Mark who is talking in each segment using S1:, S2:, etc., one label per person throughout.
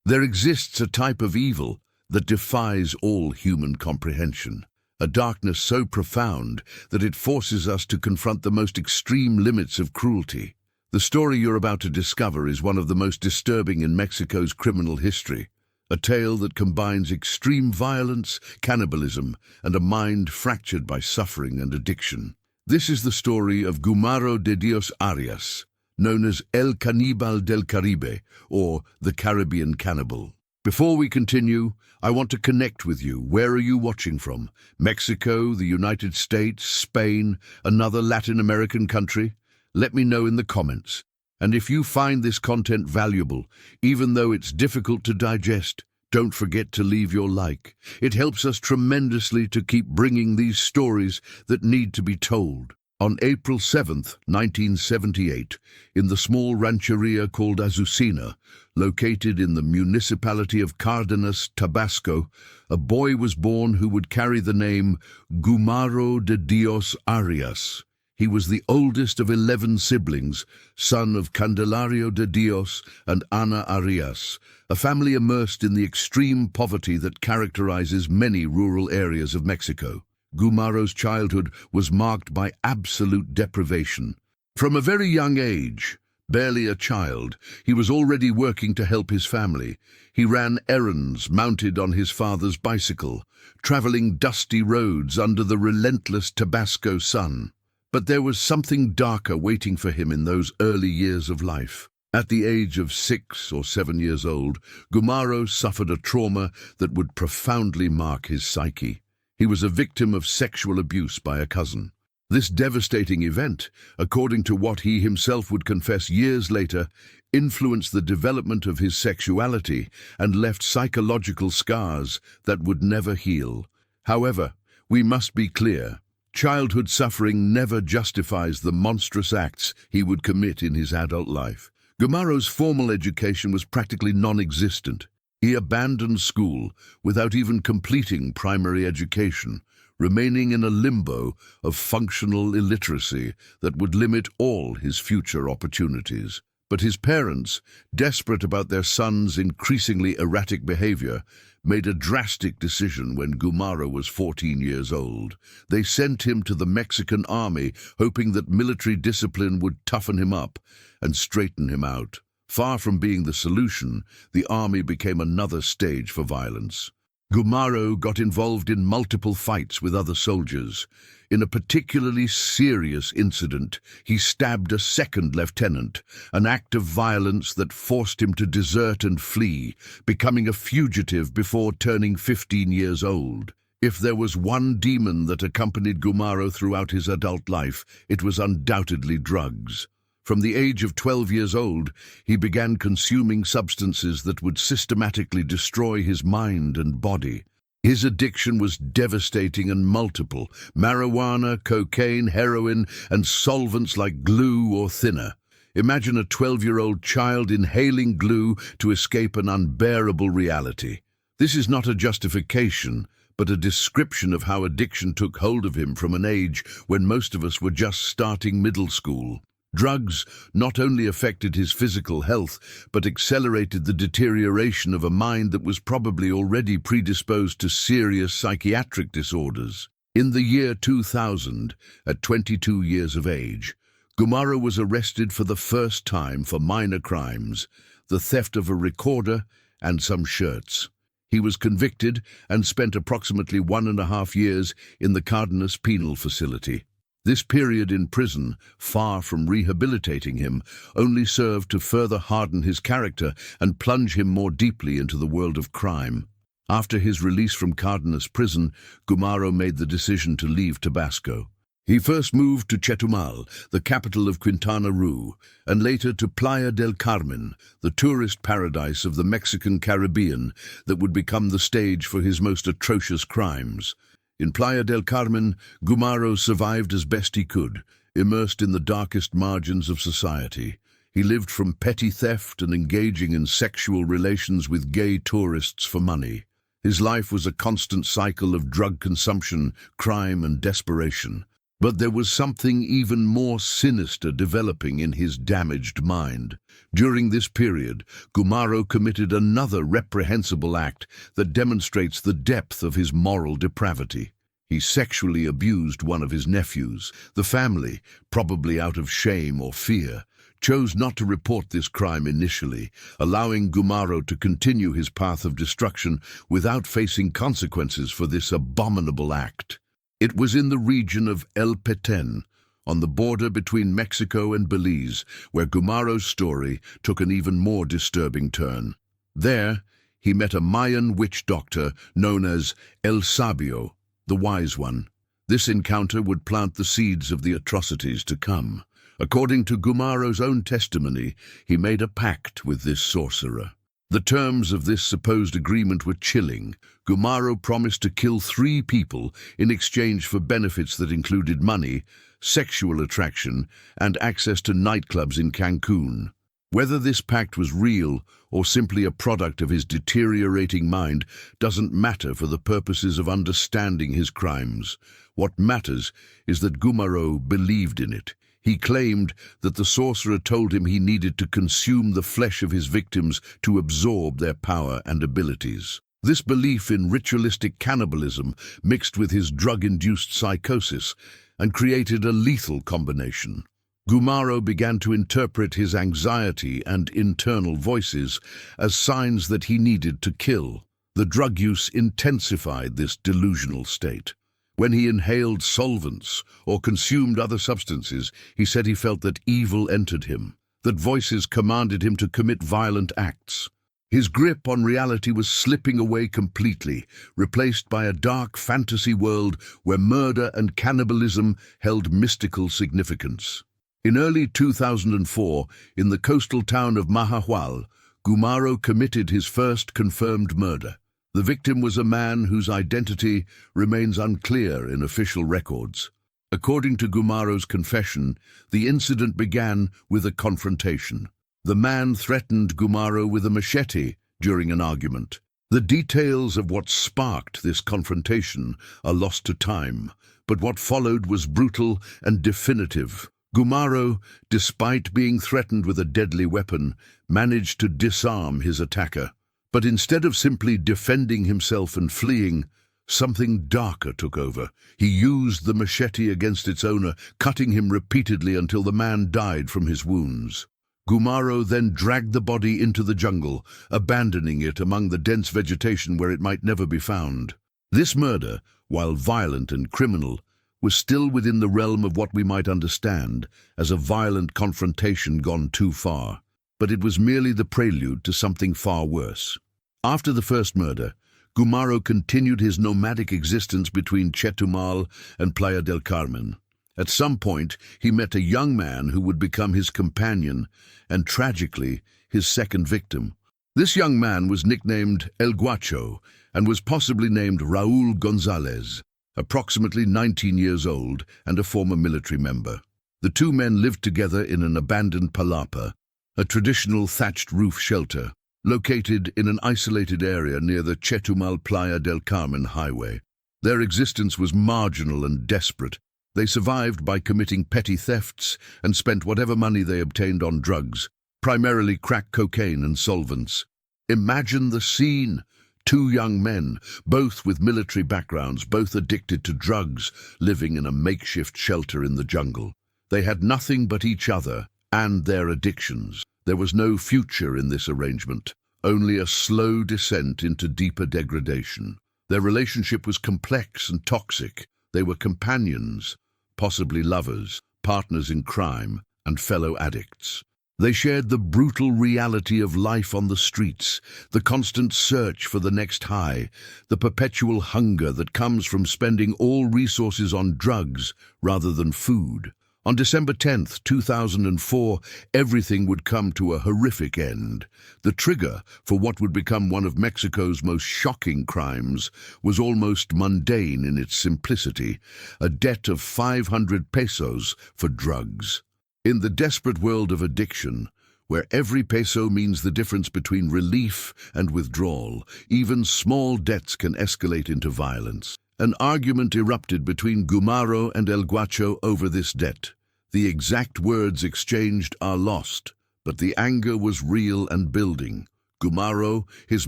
S1: There exists a type of evil that defies all human comprehension, a darkness so profound that it forces us to confront the most extreme limits of cruelty. The story you're about to discover is one of the most disturbing in Mexico's criminal history, a tale that combines extreme violence, cannibalism, and a mind fractured by suffering and addiction. This is the story of Gumaro de Dios Arias, known as El Cannibal del Caribe, or the Caribbean Cannibal. Before we continue, I want to connect with you. Where are you watching from? Mexico, the United States, Spain, another Latin American country? Let me know in the comments. And if you find this content valuable, even though it's difficult to digest, don't forget to leave your like. It helps us tremendously to keep bringing these stories that need to be told. On April 7th, 1978, in the small rancheria called Azucena, located in the municipality of Cardenas, Tabasco, a boy was born who would carry the name Gumaro de Dios Arias. He was the oldest of 11 siblings, son of Candelario de Dios and Ana Arias, a family immersed in the extreme poverty that characterizes many rural areas of Mexico. Gumaro's childhood was marked by absolute deprivation. From a very young age, barely a child, he was already working to help his family. He ran errands mounted on his father's bicycle, traveling dusty roads under the relentless Tabasco sun. But there was something darker waiting for him in those early years of life. At the age of 6 or 7 years old, Gumaro suffered a trauma that would profoundly mark his psyche. He was a victim of sexual abuse by a cousin. This devastating event, according to what he himself would confess years later, influenced the development of his sexuality and left psychological scars that would never heal. However, we must be clear. Childhood suffering never justifies the monstrous acts he would commit in his adult life. Gumaro's formal education was practically non-existent. He abandoned school without even completing primary education, remaining in a limbo of functional illiteracy that would limit all his future opportunities. But his parents, desperate about their son's increasingly erratic behavior, made a drastic decision when Gumaro was 14 years old. They sent him to the Mexican army, hoping that military discipline would toughen him up and straighten him out. Far from being the solution, the army became another stage for violence. Gumaro got involved in multiple fights with other soldiers. In a particularly serious incident, he stabbed a second lieutenant, an act of violence that forced him to desert and flee, becoming a fugitive before turning 15 years old. If there was one demon that accompanied Gumaro throughout his adult life, it was undoubtedly drugs. From the age of 12 years old, he began consuming substances that would systematically destroy his mind and body. His addiction was devastating and multiple: marijuana, cocaine, heroin, and solvents like glue or thinner. Imagine a 12-year-old child inhaling glue to escape an unbearable reality. This is not a justification, but a description of how addiction took hold of him from an age when most of us were just starting middle school. Drugs not only affected his physical health, but accelerated the deterioration of a mind that was probably already predisposed to serious psychiatric disorders. In the year 2000, at 22 years of age, Gumaro was arrested for the first time for minor crimes, the theft of a recorder and some shirts. He was convicted and spent approximately 1.5 years in the Cardenas penal facility. This period in prison, far from rehabilitating him, only served to further harden his character and plunge him more deeply into the world of crime. After his release from Cardenas prison, Gumaro made the decision to leave Tabasco. He first moved to Chetumal, the capital of Quintana Roo, and later to Playa del Carmen, the tourist paradise of the Mexican Caribbean that would become the stage for his most atrocious crimes. In Playa del Carmen, Gumaro survived as best he could, immersed in the darkest margins of society. He lived from petty theft and engaging in sexual relations with gay tourists for money. His life was a constant cycle of drug consumption, crime, and desperation. But there was something even more sinister developing in his damaged mind. During this period, Gumaro committed another reprehensible act that demonstrates the depth of his moral depravity. He sexually abused one of his nephews. The family, probably out of shame or fear, chose not to report this crime initially, allowing Gumaro to continue his path of destruction without facing consequences for this abominable act. It was in the region of El Petén, on the border between Mexico and Belize, where Gumaro's story took an even more disturbing turn. There, he met a Mayan witch doctor known as El Sabio, the Wise One. This encounter would plant the seeds of the atrocities to come. According to Gumaro's own testimony, he made a pact with this sorcerer. The terms of this supposed agreement were chilling. Gumaro promised to kill 3 people in exchange for benefits that included money, sexual attraction, and access to nightclubs in Cancun. Whether this pact was real or simply a product of his deteriorating mind doesn't matter for the purposes of understanding his crimes. What matters is that Gumaro believed in it. He claimed that the sorcerer told him he needed to consume the flesh of his victims to absorb their power and abilities. This belief in ritualistic cannibalism mixed with his drug-induced psychosis and created a lethal combination. Gumaro began to interpret his anxiety and internal voices as signs that he needed to kill. The drug use intensified this delusional state. When he inhaled solvents or consumed other substances, he said he felt that evil entered him, that voices commanded him to commit violent acts. His grip on reality was slipping away completely, replaced by a dark fantasy world where murder and cannibalism held mystical significance. In early 2004, in the coastal town of Mahahual, Gumaro committed his first confirmed murder. The victim was a man whose identity remains unclear in official records. According to Gumaro's confession, the incident began with a confrontation. The man threatened Gumaro with a machete during an argument. The details of what sparked this confrontation are lost to time, but what followed was brutal and definitive. Gumaro, despite being threatened with a deadly weapon, managed to disarm his attacker. But instead of simply defending himself and fleeing, something darker took over. He used the machete against its owner, cutting him repeatedly until the man died from his wounds. Gumaro then dragged the body into the jungle, abandoning it among the dense vegetation where it might never be found. This murder, while violent and criminal, was still within the realm of what we might understand as a violent confrontation gone too far. But it was merely the prelude to something far worse. After the first murder, Gumaro continued his nomadic existence between Chetumal and Playa del Carmen. At some point, he met a young man who would become his companion and, tragically, his second victim. This young man was nicknamed El Guacho and was possibly named Raúl González, approximately 19 years old and a former military member. The 2 men lived together in an abandoned palapa, a traditional thatched roof shelter, located in an isolated area near the Chetumal Playa del Carmen highway. Their existence was marginal and desperate. They survived by committing petty thefts and spent whatever money they obtained on drugs, primarily crack cocaine and solvents. Imagine the scene. 2 young men, both with military backgrounds, both addicted to drugs, living in a makeshift shelter in the jungle. They had nothing but each other and their addictions. There was no future in this arrangement, only a slow descent into deeper degradation. Their relationship was complex and toxic. They were companions, possibly lovers, partners in crime, and fellow addicts. They shared the brutal reality of life on the streets, the constant search for the next high, the perpetual hunger that comes from spending all resources on drugs rather than food. On December 10, 2004, everything would come to a horrific end. The trigger for what would become one of Mexico's most shocking crimes was almost mundane in its simplicity, a debt of 500 pesos for drugs. In the desperate world of addiction, where every peso means the difference between relief and withdrawal, even small debts can escalate into violence. An argument erupted between Gumaro and El Guacho over this debt. The exact words exchanged are lost, but the anger was real and building. Gumaro, his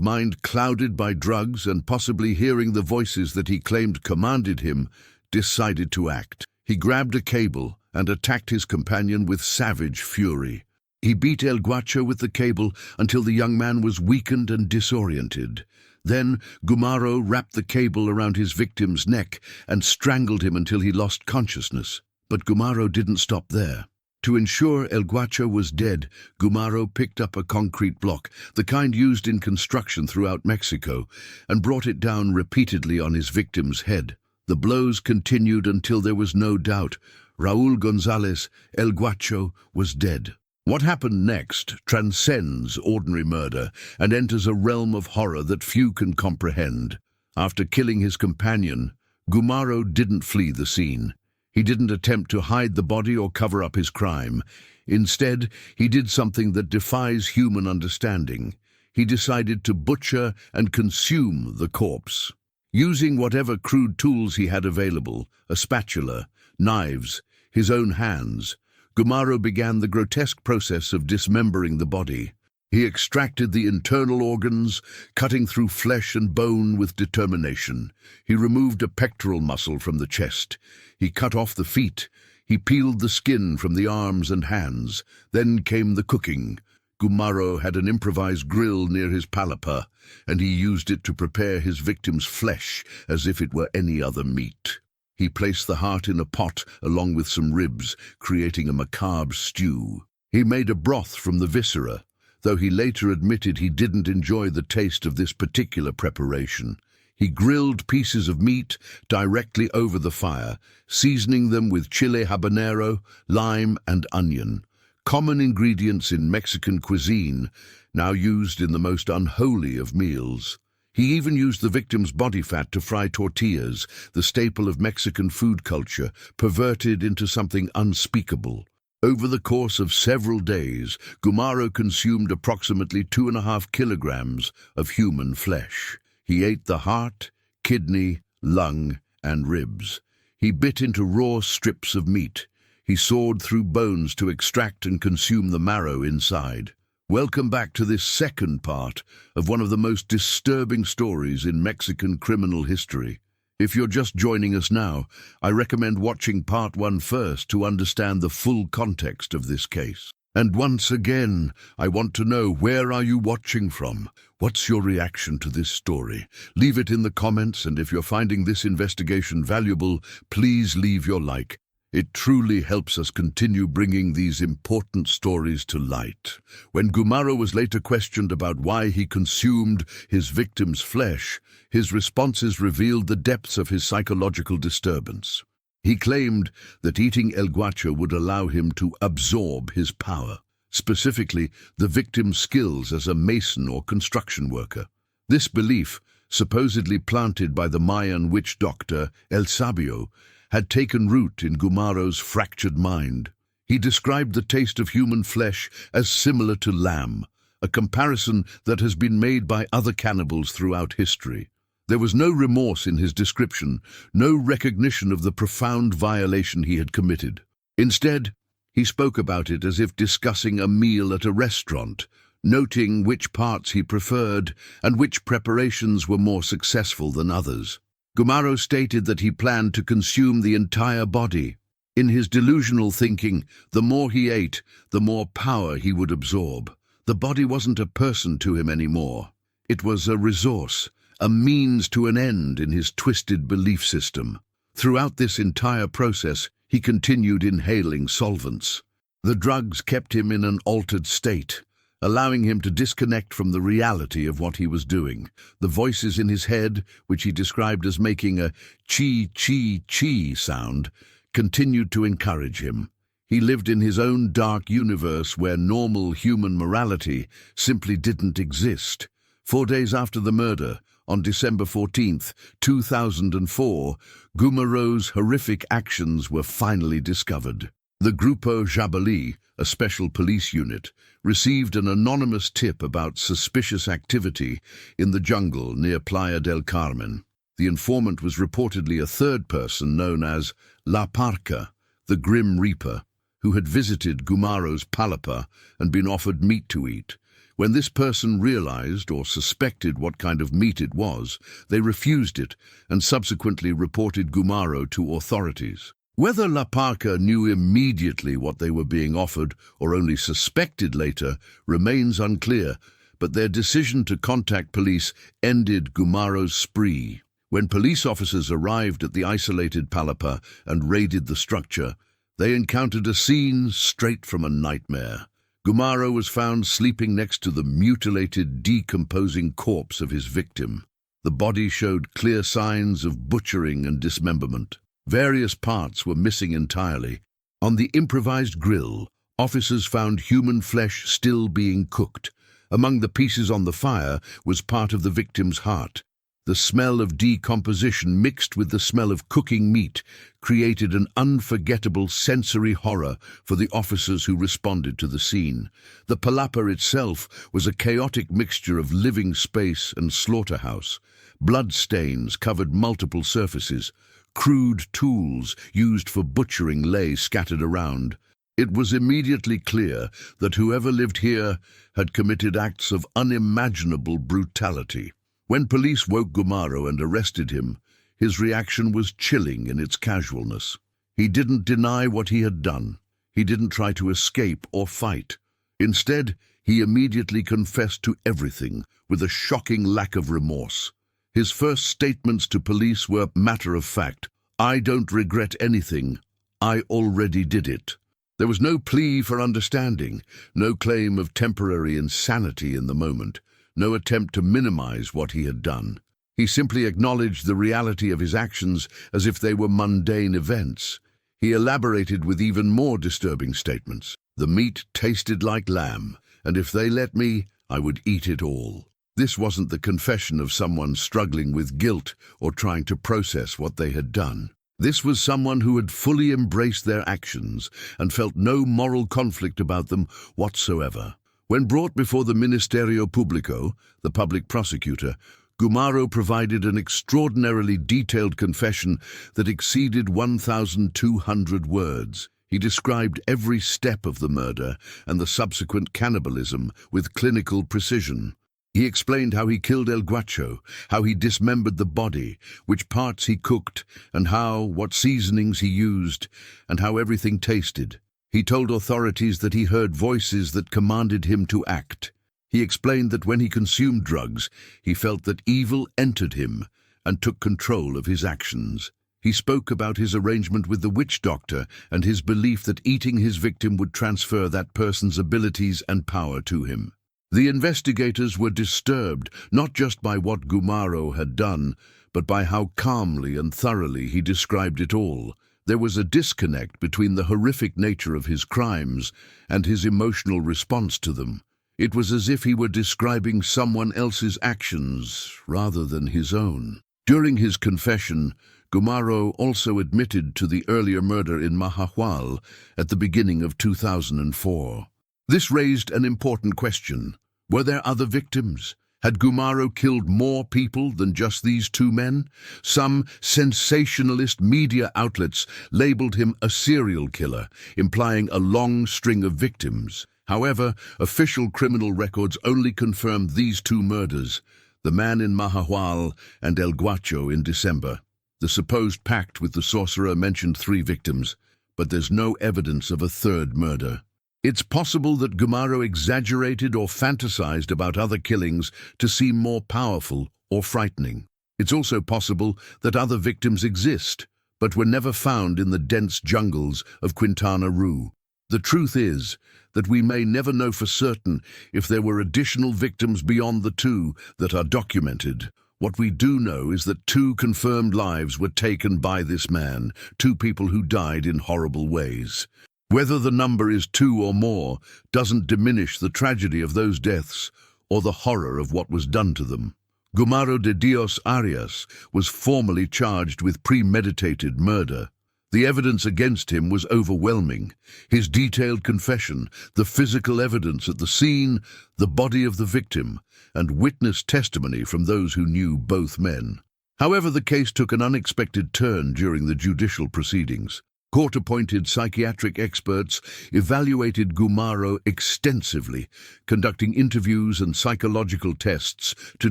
S1: mind clouded by drugs and possibly hearing the voices that he claimed commanded him, decided to act. He grabbed a cable and attacked his companion with savage fury. He beat El Guacho with the cable until the young man was weakened and disoriented. Then Gumaro wrapped the cable around his victim's neck and strangled him until he lost consciousness. But Gumaro didn't stop there. To ensure El Guacho was dead, Gumaro picked up a concrete block, the kind used in construction throughout Mexico, and brought it down repeatedly on his victim's head. The blows continued until there was no doubt. Raúl González, El Guacho, was dead. What happened next transcends ordinary murder and enters a realm of horror that few can comprehend. After killing his companion, Gumaro didn't flee the scene. He didn't attempt to hide the body or cover up his crime. Instead, he did something that defies human understanding. He decided to butcher and consume the corpse. Using whatever crude tools he had available, a spatula, knives, his own hands, Gumaro began the grotesque process of dismembering the body. He extracted the internal organs, cutting through flesh and bone with determination. He removed a pectoral muscle from the chest. He cut off the feet. He peeled the skin from the arms and hands. Then came the cooking. Gumaro had an improvised grill near his palapa, and he used it to prepare his victim's flesh as if it were any other meat. He placed the heart in a pot along with some ribs, creating a macabre stew. He made a broth from the viscera, though he later admitted he didn't enjoy the taste of this particular preparation. He grilled pieces of meat directly over the fire, seasoning them with chile habanero, lime, and onion, common ingredients in Mexican cuisine, now used in the most unholy of meals. He even used the victim's body fat to fry tortillas, the staple of Mexican food culture, perverted into something unspeakable. Over the course of several days, Gumaro consumed approximately 2.5 kilograms of human flesh. He ate the heart, kidney, lung, and ribs. He bit into raw strips of meat. He sawed through bones to extract and consume the marrow inside. Welcome back to this second part of one of the most disturbing stories in Mexican criminal history. If you're just joining us now, I recommend watching part 1 first to understand the full context of this case. And once again, I want to know, where are you watching from? What's your reaction to this story? Leave it in the comments, and if you're finding this investigation valuable, please leave your like. It truly helps us continue bringing these important stories to light. When Gumaro was later questioned about why he consumed his victim's flesh, his responses revealed the depths of his psychological disturbance. He claimed that eating El Guacho would allow him to absorb his power, specifically the victim's skills as a mason or construction worker. This belief, supposedly planted by the Mayan witch doctor El Sabio, had taken root in Gumaro's fractured mind. He described the taste of human flesh as similar to lamb, a comparison that has been made by other cannibals throughout history. There was no remorse in his description, no recognition of the profound violation he had committed. Instead, he spoke about it as if discussing a meal at a restaurant, noting which parts he preferred and which preparations were more successful than others. Gumaro stated that he planned to consume the entire body. In his delusional thinking, the more he ate, the more power he would absorb. The body wasn't a person to him anymore. It was a resource, a means to an end in his twisted belief system. Throughout this entire process, he continued inhaling solvents. The drugs kept him in an altered state, allowing him to disconnect from the reality of what he was doing. The voices in his head, which he described as making a chi-chi-chi sound, continued to encourage him. He lived in his own dark universe where normal human morality simply didn't exist. 4 days after the murder, on December 14th, 2004, Gumaro's horrific actions were finally discovered. The Grupo Jabali, a special police unit, received an anonymous tip about suspicious activity in the jungle near Playa del Carmen. The informant was reportedly a third person known as La Parca, the Grim Reaper, who had visited Gumaro's palapa and been offered meat to eat. When this person realized or suspected what kind of meat it was, they refused it and subsequently reported Gumaro to authorities. Whether La Parca knew immediately what they were being offered or only suspected later remains unclear, but their decision to contact police ended Gumaro's spree. When police officers arrived at the isolated palapa and raided the structure, they encountered a scene straight from a nightmare. Gumaro was found sleeping next to the mutilated, decomposing corpse of his victim. The body showed clear signs of butchering and dismemberment. Various parts were missing entirely. On the improvised grill, officers found human flesh still being cooked. Among the pieces on the fire was part of the victim's heart. The smell of decomposition mixed with the smell of cooking meat created an unforgettable sensory horror for the officers who responded to the scene. The palapa itself was a chaotic mixture of living space and slaughterhouse. Blood stains covered multiple surfaces. Crude tools used for butchering lay scattered around. It was immediately clear that whoever lived here had committed acts of unimaginable brutality. When police woke Gumaro and arrested him, his reaction was chilling in its casualness. He didn't deny what he had done. He didn't try to escape or fight. Instead, he immediately confessed to everything with a shocking lack of remorse. His first statements to police were matter-of-fact. "I don't regret anything. I already did it." There was no plea for understanding, no claim of temporary insanity in the moment, no attempt to minimize what he had done. He simply acknowledged the reality of his actions as if they were mundane events. He elaborated with even more disturbing statements. "The meat tasted like lamb, and if they let me, I would eat it all." This wasn't the confession of someone struggling with guilt or trying to process what they had done. This was someone who had fully embraced their actions and felt no moral conflict about them whatsoever. When brought before the Ministerio Público, the public prosecutor, Gumaro provided an extraordinarily detailed confession that exceeded 1,200 words. He described every step of the murder and the subsequent cannibalism with clinical precision. He explained how he killed El Guacho, how he dismembered the body, which parts he cooked, and what seasonings he used, and how everything tasted. He told authorities that he heard voices that commanded him to act. He explained that when he consumed drugs, he felt that evil entered him and took control of his actions. He spoke about his arrangement with the witch doctor and his belief that eating his victim would transfer that person's abilities and power to him. The investigators were disturbed not just by what Gumaro had done, but by how calmly and thoroughly he described it all. There was a disconnect between the horrific nature of his crimes and his emotional response to them. It was as if he were describing someone else's actions rather than his own. During his confession, Gumaro also admitted to the earlier murder in Mahahual at the beginning of 2004. This raised an important question. Were there other victims? Had Gumaro killed more people than just these two men? Some sensationalist media outlets labeled him a serial killer, implying a long string of victims. However, official criminal records only confirmed these two murders, the man in Mahahual and El Guacho in December. The supposed pact with the sorcerer mentioned 3 victims, but there's no evidence of a third murder. It's possible that Gumaro exaggerated or fantasized about other killings to seem more powerful or frightening. It's also possible that other victims exist, but were never found in the dense jungles of Quintana Roo. The truth is that we may never know for certain if there were additional victims beyond the 2 that are documented. What we do know is that 2 confirmed lives were taken by this man, 2 people who died in horrible ways. Whether the number is 2 or more doesn't diminish the tragedy of those deaths or the horror of what was done to them. Gumaro de Dios Arias was formally charged with premeditated murder. The evidence against him was overwhelming. His detailed confession, the physical evidence at the scene, the body of the victim, and witness testimony from those who knew both men. However, the case took an unexpected turn during the judicial proceedings. Court-appointed psychiatric experts evaluated Gumaro extensively, conducting interviews and psychological tests to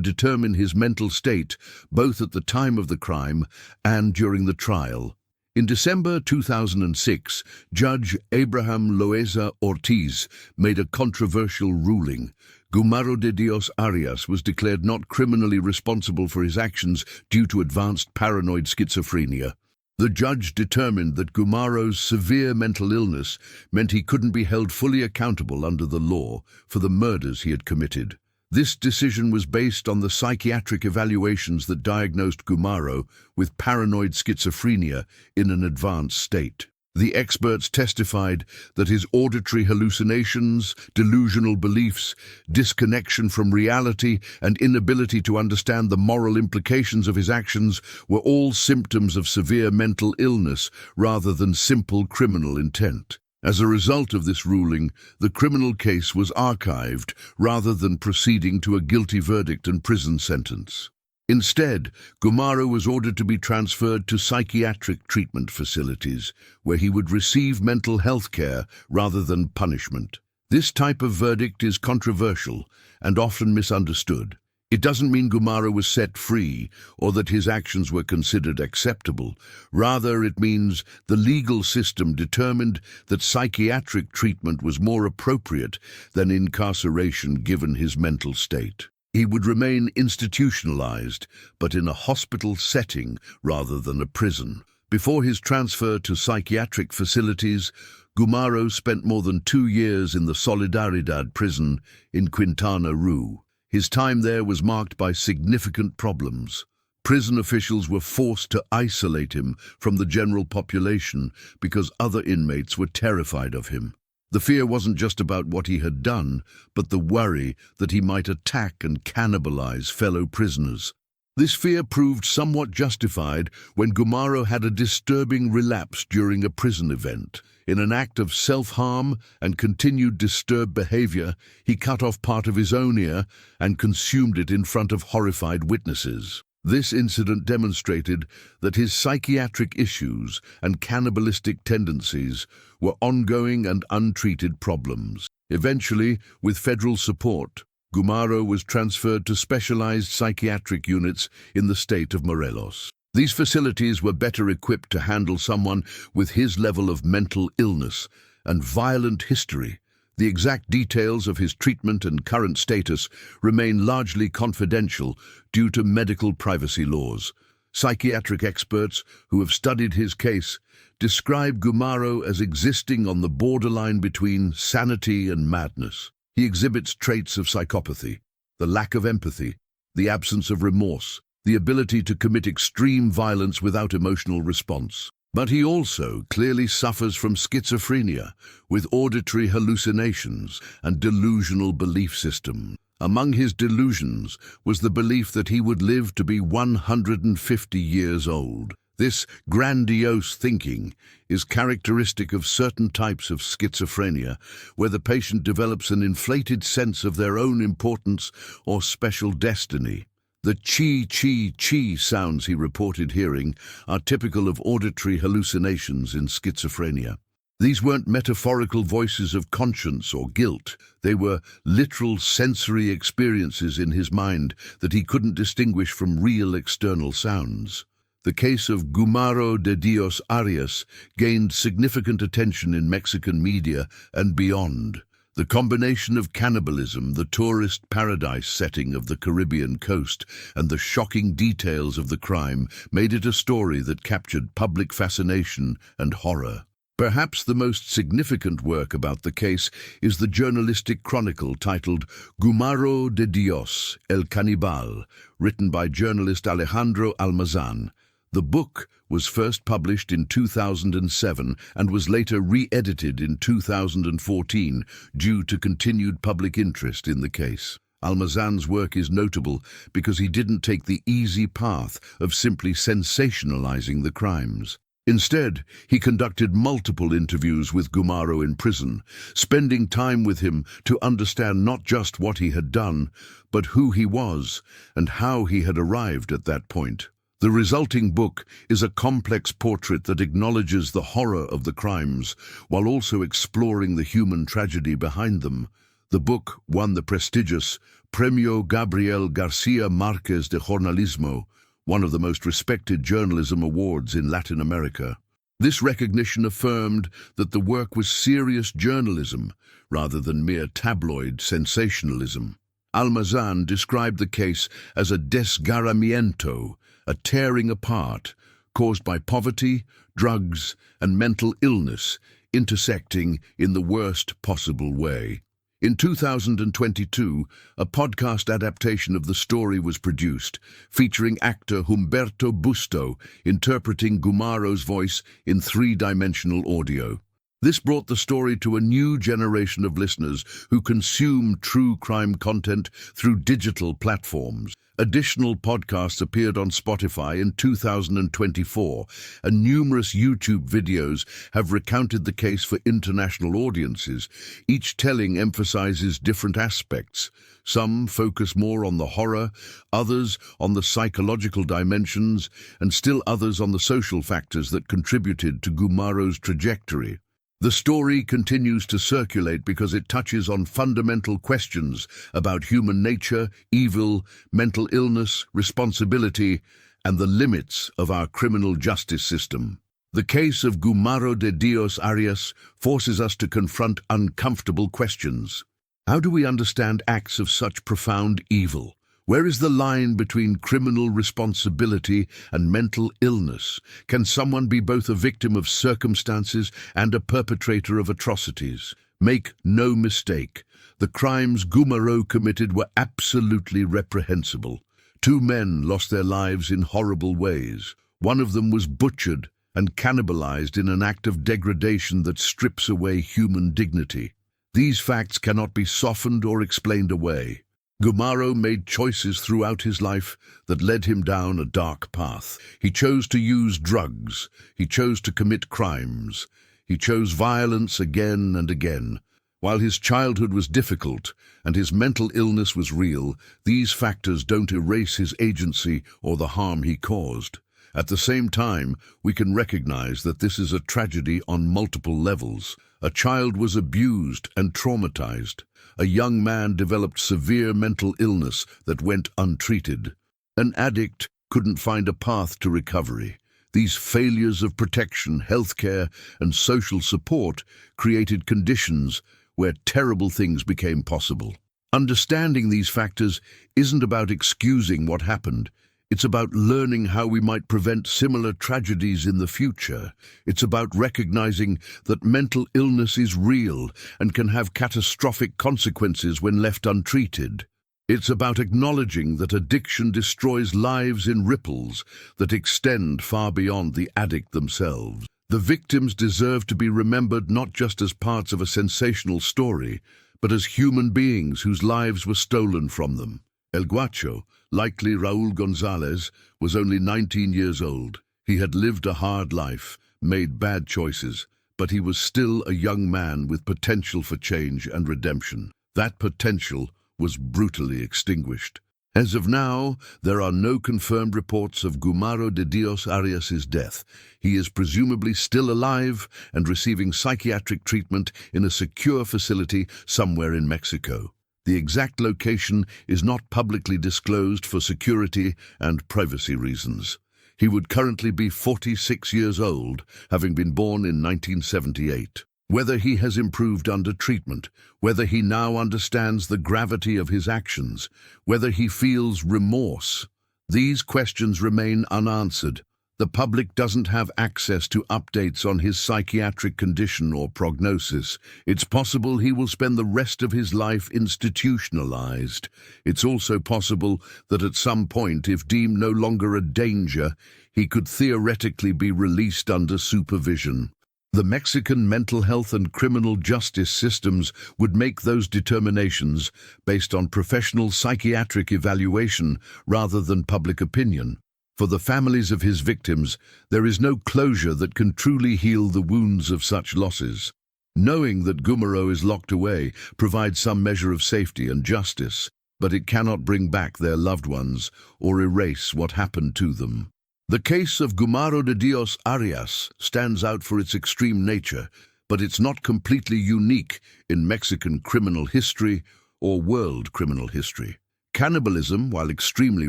S1: determine his mental state, both at the time of the crime and during the trial. In December 2006, Judge Abraham Loaiza Ortiz made a controversial ruling. Gumaro de Dios Arias was declared not criminally responsible for his actions due to advanced paranoid schizophrenia. The judge determined that Gumaro's severe mental illness meant he couldn't be held fully accountable under the law for the murders he had committed. This decision was based on the psychiatric evaluations that diagnosed Gumaro with paranoid schizophrenia in an advanced state. The experts testified that his auditory hallucinations, delusional beliefs, disconnection from reality, and inability to understand the moral implications of his actions were all symptoms of severe mental illness rather than simple criminal intent. As a result of this ruling, the criminal case was archived rather than proceeding to a guilty verdict and prison sentence. Instead, Gumaro was ordered to be transferred to psychiatric treatment facilities, where he would receive mental health care rather than punishment. This type of verdict is controversial and often misunderstood. It doesn't mean Gumaro was set free or that his actions were considered acceptable. Rather, it means the legal system determined that psychiatric treatment was more appropriate than incarceration given his mental state. He would remain institutionalized, but in a hospital setting rather than a prison. Before his transfer to psychiatric facilities, Gumaro spent more than 2 years in the Solidaridad prison in Quintana Roo. His time there was marked by significant problems. Prison officials were forced to isolate him from the general population because other inmates were terrified of him. The fear wasn't just about what he had done, but the worry that he might attack and cannibalize fellow prisoners. This fear proved somewhat justified when Gumaro had a disturbing relapse during a prison event. In an act of self-harm and continued disturbed behavior, he cut off part of his own ear and consumed it in front of horrified witnesses. This incident demonstrated that his psychiatric issues and cannibalistic tendencies were ongoing and untreated problems. Eventually, with federal support, Gumaro was transferred to specialized psychiatric units in the state of Morelos. These facilities were better equipped to handle someone with his level of mental illness and violent history. The exact details of his treatment and current status remain largely confidential due to medical privacy laws. Psychiatric experts who have studied his case describe Gumaro as existing on the borderline between sanity and madness. He exhibits traits of psychopathy, the lack of empathy, the absence of remorse, the ability to commit extreme violence without emotional response. But he also clearly suffers from schizophrenia, with auditory hallucinations and delusional belief system. Among his delusions was the belief that he would live to be 150 years old. This grandiose thinking is characteristic of certain types of schizophrenia, where the patient develops an inflated sense of their own importance or special destiny. The chi-chi-chi sounds he reported hearing are typical of auditory hallucinations in schizophrenia. These weren't metaphorical voices of conscience or guilt. They were literal sensory experiences in his mind that he couldn't distinguish from real external sounds. The case of Gumaro de Dios Arias gained significant attention in Mexican media and beyond. The combination of cannibalism, the tourist paradise setting of the Caribbean coast, and the shocking details of the crime made it a story that captured public fascination and horror. Perhaps the most significant work about the case is the journalistic chronicle titled Gumaro de Dios El Cannibal, written by journalist Alejandro Almazan. The book was first published in 2007 and was later re-edited in 2014 due to continued public interest in the case. Almazan's work is notable because he didn't take the easy path of simply sensationalizing the crimes. Instead, he conducted multiple interviews with Gumaro in prison, spending time with him to understand not just what he had done, but who he was and how he had arrived at that point. The resulting book is a complex portrait that acknowledges the horror of the crimes while also exploring the human tragedy behind them. The book won the prestigious Premio Gabriel García Márquez de Jornalismo, one of the most respected journalism awards in Latin America. This recognition affirmed that the work was serious journalism rather than mere tabloid sensationalism. Almazan described the case as a desgarramiento, a tearing apart, caused by poverty, drugs, and mental illness, intersecting in the worst possible way. In 2022, a podcast adaptation of the story was produced, featuring actor Humberto Busto interpreting Gumaro's voice in three-dimensional audio. This brought the story to a new generation of listeners who consume true crime content through digital platforms. Additional podcasts appeared on Spotify in 2024, and numerous YouTube videos have recounted the case for international audiences. Each telling emphasizes different aspects. Some focus more on the horror, others on the psychological dimensions, and still others on the social factors that contributed to Gumaro's trajectory. The story continues to circulate because it touches on fundamental questions about human nature, evil, mental illness, responsibility, and the limits of our criminal justice system. The case of Gumaro de Dios Arias forces us to confront uncomfortable questions. How do we understand acts of such profound evil? Where is the line between criminal responsibility and mental illness? Can someone be both a victim of circumstances and a perpetrator of atrocities? Make no mistake, the crimes Gumaro committed were absolutely reprehensible. 2 men lost their lives in horrible ways. One of them was butchered and cannibalized in an act of degradation that strips away human dignity. These facts cannot be softened or explained away. Gumaro made choices throughout his life that led him down a dark path. He chose to use drugs. He chose to commit crimes. He chose violence again and again. While his childhood was difficult and his mental illness was real, these factors don't erase his agency or the harm he caused. At the same time, we can recognize that this is a tragedy on multiple levels. A child was abused and traumatized. A young man developed severe mental illness that went untreated. An addict couldn't find a path to recovery. These failures of protection, healthcare, and social support created conditions where terrible things became possible. Understanding these factors isn't about excusing what happened. It's about learning how we might prevent similar tragedies in the future. It's about recognizing that mental illness is real and can have catastrophic consequences when left untreated. It's about acknowledging that addiction destroys lives in ripples that extend far beyond the addict themselves. The victims deserve to be remembered not just as parts of a sensational story, but as human beings whose lives were stolen from them. El Guacho, likely Raúl González, was only 19 years old. He had lived a hard life, made bad choices, but he was still a young man with potential for change and redemption. That potential was brutally extinguished. As of now, there are no confirmed reports of Gumaro de Dios Arias' death. He is presumably still alive and receiving psychiatric treatment in a secure facility somewhere in Mexico. The exact location is not publicly disclosed for security and privacy reasons. He would currently be 46 years old, having been born in 1978. Whether he has improved under treatment, whether he now understands the gravity of his actions, whether he feels remorse, these questions remain unanswered. The public doesn't have access to updates on his psychiatric condition or prognosis. It's possible he will spend the rest of his life institutionalized. It's also possible that at some point, if deemed no longer a danger, he could theoretically be released under supervision. The Mexican mental health and criminal justice systems would make those determinations based on professional psychiatric evaluation rather than public opinion. For the families of his victims, there is no closure that can truly heal the wounds of such losses. Knowing that Gumaro is locked away provides some measure of safety and justice, but it cannot bring back their loved ones or erase what happened to them. The case of Gumaro de Dios Arias stands out for its extreme nature, but it's not completely unique in Mexican criminal history or world criminal history. Cannibalism, while extremely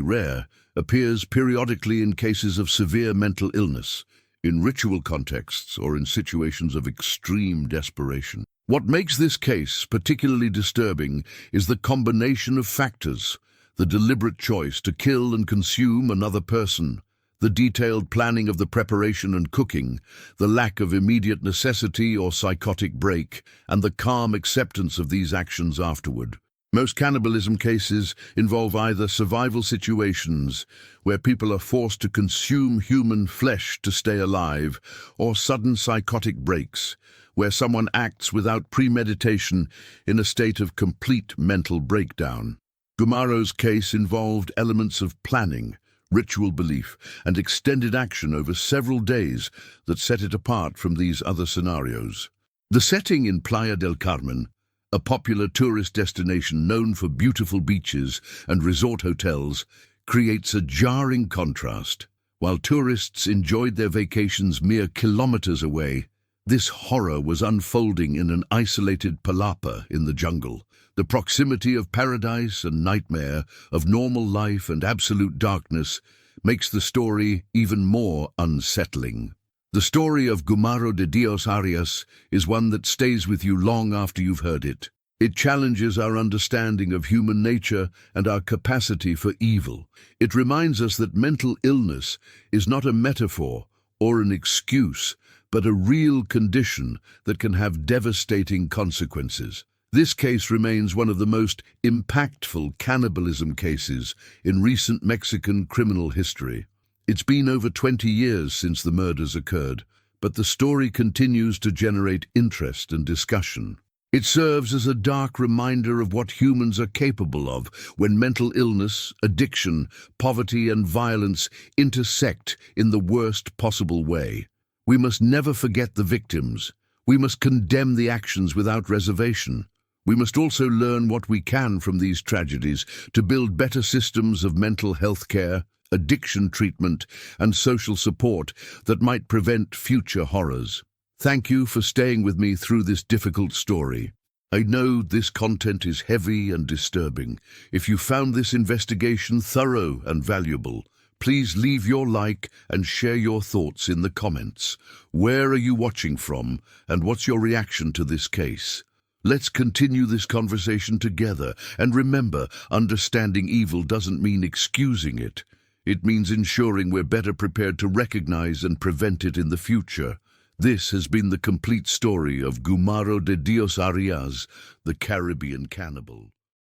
S1: rare, appears periodically in cases of severe mental illness, in ritual contexts or in situations of extreme desperation. What makes this case particularly disturbing is the combination of factors: the deliberate choice to kill and consume another person, the detailed planning of the preparation and cooking, the lack of immediate necessity or psychotic break, and the calm acceptance of these actions afterward. Most cannibalism cases involve either survival situations, where people are forced to consume human flesh to stay alive, or sudden psychotic breaks, where someone acts without premeditation in a state of complete mental breakdown. Gumaro's case involved elements of planning, ritual belief, and extended action over several days that set it apart from these other scenarios. The setting in Playa del Carmen, a popular tourist destination known for beautiful beaches and resort hotels, creates a jarring contrast. While tourists enjoyed their vacations mere kilometers away, this horror was unfolding in an isolated palapa in the jungle. The proximity of paradise and nightmare, of normal life and absolute darkness, makes the story even more unsettling. The story of Gumaro de Dios Arias is one that stays with you long after you've heard it. It challenges our understanding of human nature and our capacity for evil. It reminds us that mental illness is not a metaphor or an excuse, but a real condition that can have devastating consequences. This case remains one of the most impactful cannibalism cases in recent Mexican criminal history. It's been over 20 years since the murders occurred, but the story continues to generate interest and discussion. It serves as a dark reminder of what humans are capable of when mental illness, addiction, poverty, and violence intersect in the worst possible way. We must never forget the victims. We must condemn the actions without reservation. We must also learn what we can from these tragedies to build better systems of mental health care, addiction treatment, and social support that might prevent future horrors. Thank you for staying with me through this difficult story. I know this content is heavy and disturbing. If you found this investigation thorough and valuable, please leave your like and share your thoughts in the comments. Where are you watching from, and what's your reaction to this case? Let's continue this conversation together, and remember, understanding evil doesn't mean excusing it. It means ensuring we're better prepared to recognize and prevent it in the future. This has been the complete story of Gumaro de Dios Arias, the Caribbean cannibal.